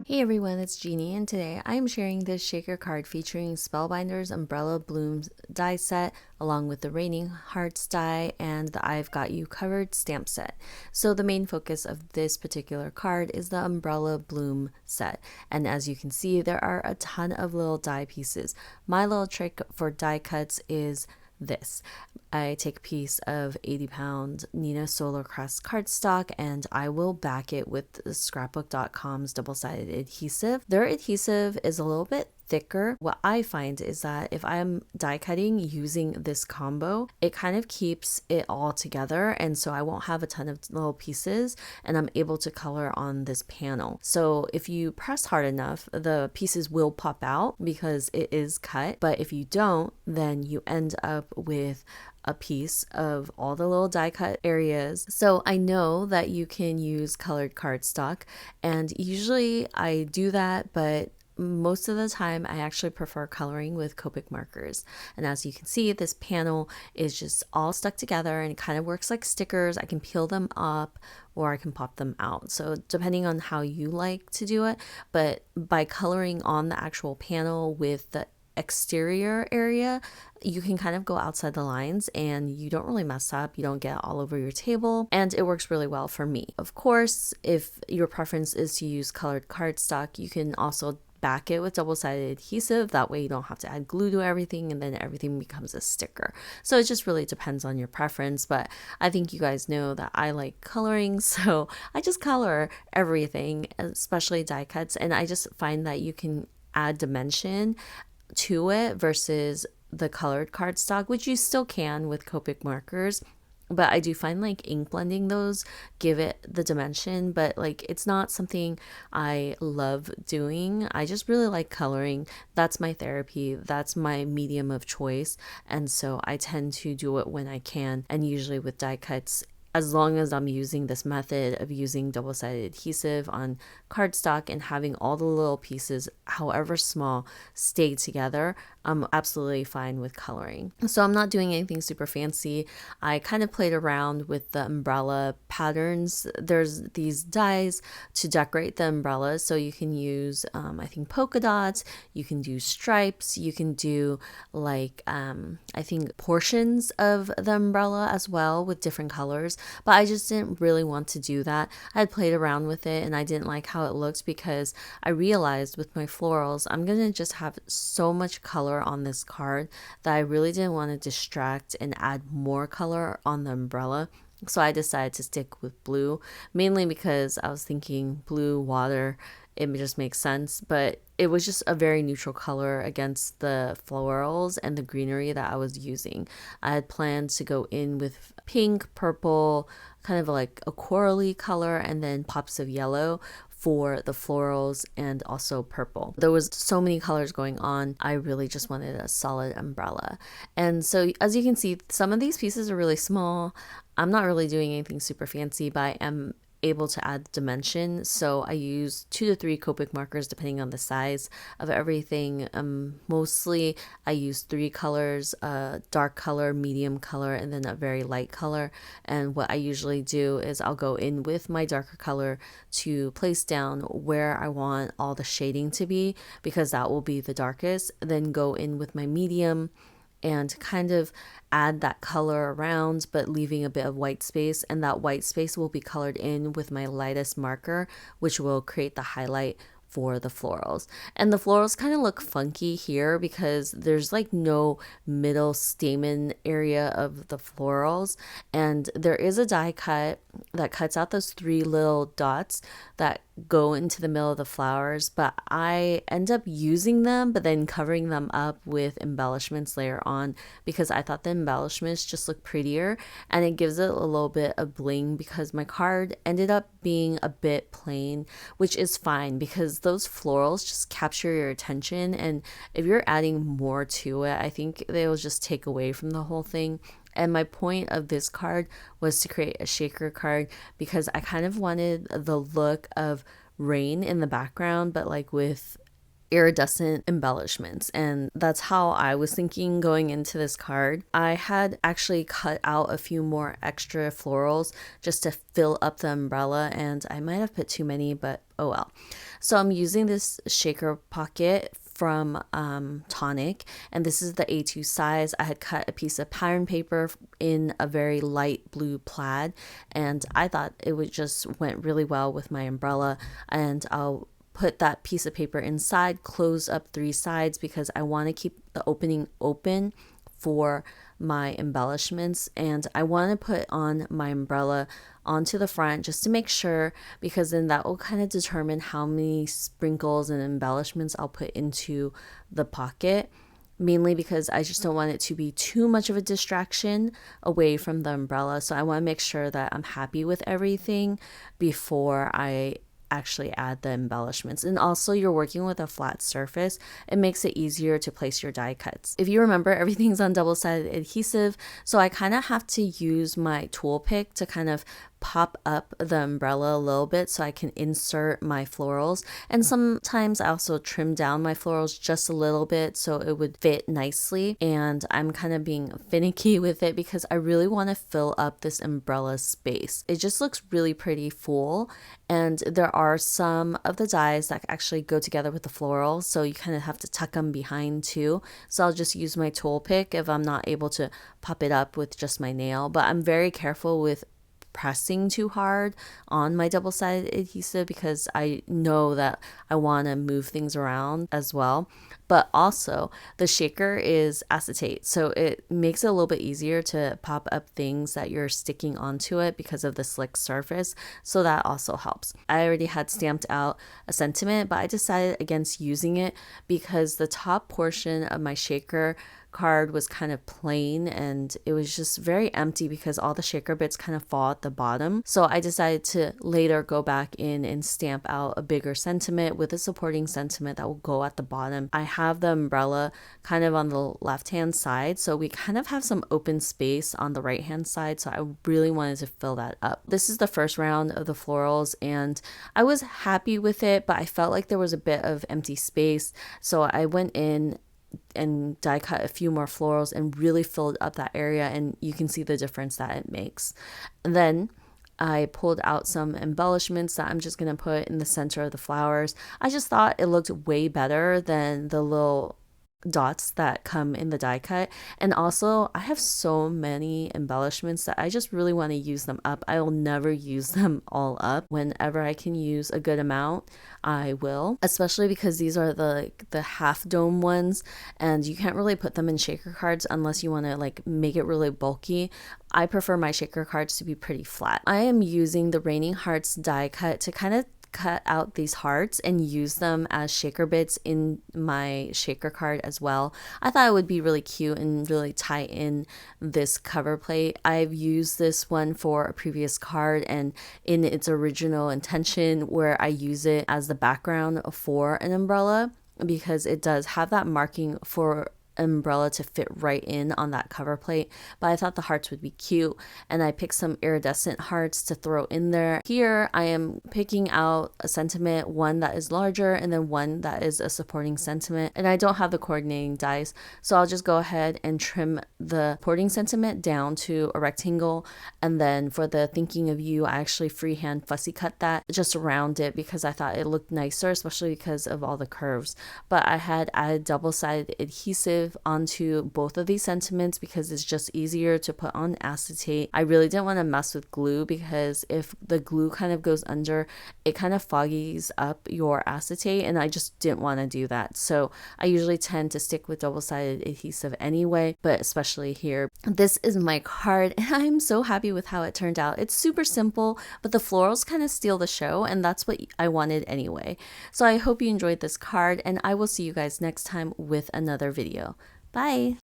Hey everyone, it's Jeannie, and today I am sharing this shaker card featuring Spellbinders Umbrella Blooms die set along with the Raining Hearts die and the I've Got You Covered stamp set. So the main focus of this particular card is the Umbrella Bloom set, and as you can see there are a ton of little die pieces. My little trick for die cuts is this. I take a piece of 80-pound Nina Solar Crest cardstock and I will back it with scrapbook.com's double-sided adhesive. Their adhesive is a little bit thicker. What I find is that if I'm die cutting using this combo, it kind of keeps it all together, and so I won't have a ton of little pieces and I'm able to color on this panel. So if you press hard enough, the pieces will pop out because it is cut, but if you don't, then you end up with a piece of all the little die cut areas. So I know that you can use colored cardstock, and usually I do that, but most of the time I actually prefer coloring with Copic markers. And as you can see, this panel is just all stuck together and it kind of works like stickers. I can peel them up or I can pop them out, so depending on how you like to do it. But by coloring on the actual panel with the exterior area, you can kind of go outside the lines and you don't really mess up, you don't get all over your table, and it works really well for me. Of course, if your preference is to use colored cardstock, you can also back it with double-sided adhesive. That way you don't have to add glue to everything and then everything becomes a sticker. So it just really depends on your preference, but I think you guys know that I like coloring, so I just color everything, especially die cuts, and I just find that you can add dimension to it versus the colored cardstock, which you still can with Copic markers. But I do find like ink blending those give it the dimension, but like it's not something I love doing. I just really like coloring. That's my therapy. That's my medium of choice. And so I tend to do it when I can, and usually with die cuts, as long as I'm using this method of using double-sided adhesive on cardstock and having all the little pieces, however small, stay together, I'm absolutely fine with coloring. So I'm not doing anything super fancy. I kind of played around with the umbrella patterns. There's these dies to decorate the umbrellas, so you can use I think polka dots, you can do stripes, you can do like I think portions of the umbrella as well with different colors, but I just didn't really want to do that. I had played around with it and I didn't like how it looked because I realized with my florals I'm gonna just have so much color on this card that I really didn't want to distract and add more color on the umbrella. So I decided to stick with blue, mainly because I was thinking blue, water, it just makes sense, but it was just a very neutral color against the florals and the greenery that I was using. I had planned to go in with pink, purple, kind of like a corally color, and then pops of yellow for the florals and also purple. There was so many colors going on. I really just wanted a solid umbrella. And so as you can see, some of these pieces are really small. I'm not really doing anything super fancy, but I am able to add dimension, so I use 2 to 3 Copic markers depending on the size of everything. Mostly I use 3 colors, dark color, medium color, and then a very light color. And what I usually do is I'll go in with my darker color to place down where I want all the shading to be, because that will be the darkest, then go in with my medium and kind of add that color around, but leaving a bit of white space, and that white space will be colored in with my lightest marker, which will create the highlight for the florals. And the florals kind of look funky here because there's like no middle stamen area of the florals, and there is a die cut that cuts out those 3 little dots that go into the middle of the flowers, but I end up using them but then covering them up with embellishments later on because I thought the embellishments just look prettier and it gives it a little bit of bling, because my card ended up being a bit plain, which is fine because those florals just capture your attention, and if you're adding more to it, I think they will just take away from the whole thing. And my point of this card was to create a shaker card because I kind of wanted the look of rain in the background, but like with iridescent embellishments, and that's how I was thinking going into this card. I had actually cut out a few more extra florals just to fill up the umbrella, and I might have put too many, but oh well. So I'm using this shaker pocket from Tonic, and this is the A2 size. I had cut a piece of pattern paper in a very light blue plaid, and I thought it would just went really well with my umbrella. And I'll put that piece of paper inside, close up 3 sides because I want to keep the opening open for my embellishments, and I want to put on my umbrella onto the front just to make sure, because then that will kind of determine how many sprinkles and embellishments I'll put into the pocket, mainly because I just don't want it to be too much of a distraction away from the umbrella. So I want to make sure that I'm happy with everything before I actually add the embellishments. And also, you're working with a flat surface, it makes it easier to place your die cuts. If you remember, everything's on double-sided adhesive, so I kind of have to use my tool pick to kind of pop up the umbrella a little bit so I can insert my florals. And sometimes I also trim down my florals just a little bit so it would fit nicely. And I'm kind of being finicky with it because I really want to fill up this umbrella space. It just looks really pretty full, and there are some of the dies that actually go together with the florals, so you kind of have to tuck them behind too. So I'll just use my tool pick if I'm not able to pop it up with just my nail. But I'm very careful with pressing too hard on my double-sided adhesive because I know that I want to move things around as well. But also, the shaker is acetate, so it makes it a little bit easier to pop up things that you're sticking onto it because of the slick surface, so that also helps. I already had stamped out a sentiment, but I decided against using it because the top portion of my shaker card was kind of plain and it was just very empty because all the shaker bits kind of fall at the bottom. So I decided to later go back in and stamp out a bigger sentiment with a supporting sentiment that will go at the bottom. I have the umbrella kind of on the left hand side, so we kind of have some open space on the right hand side, so I really wanted to fill that up. This is the first round of the florals and I was happy with it, but I felt like there was a bit of empty space, so I went in and die cut a few more florals and really filled up that area, and you can see the difference that it makes. And then I pulled out some embellishments that I'm just going to put in the center of the flowers. I just thought it looked way better than the little dots that come in the die cut. And also, I have so many embellishments that I just really want to use them up. I will never use them all up. Whenever I can use a good amount, I will, especially because these are the half dome ones, and you can't really put them in shaker cards unless you want to like make it really bulky. I prefer my shaker cards to be pretty flat. I am using the Raining Hearts die cut to kind of cut out these hearts and use them as shaker bits in my shaker card as well. I thought it would be really cute and really tie in this cover plate. I've used this one for a previous card and in its original intention where I use it as the background for an umbrella because it does have that marking for umbrella to fit right in on that cover plate, but I thought the hearts would be cute and I picked some iridescent hearts to throw in there. Here I am picking out a sentiment, one that is larger and then one that is a supporting sentiment, and I don't have the coordinating dies, so I'll just go ahead and trim the supporting sentiment down to a rectangle, and then for the thinking of you, I actually freehand fussy cut that just around it because I thought it looked nicer, especially because of all the curves. But I had added double-sided adhesive onto both of these sentiments because it's just easier to put on acetate. I really didn't want to mess with glue because if the glue kind of goes under, it kind of foggies up your acetate, and I just didn't want to do that. So I usually tend to stick with double-sided adhesive anyway, but especially here. This is my card and I'm so happy with how it turned out. It's super simple, but the florals kind of steal the show, and that's what I wanted anyway. So I hope you enjoyed this card, and I will see you guys next time with another video. Bye!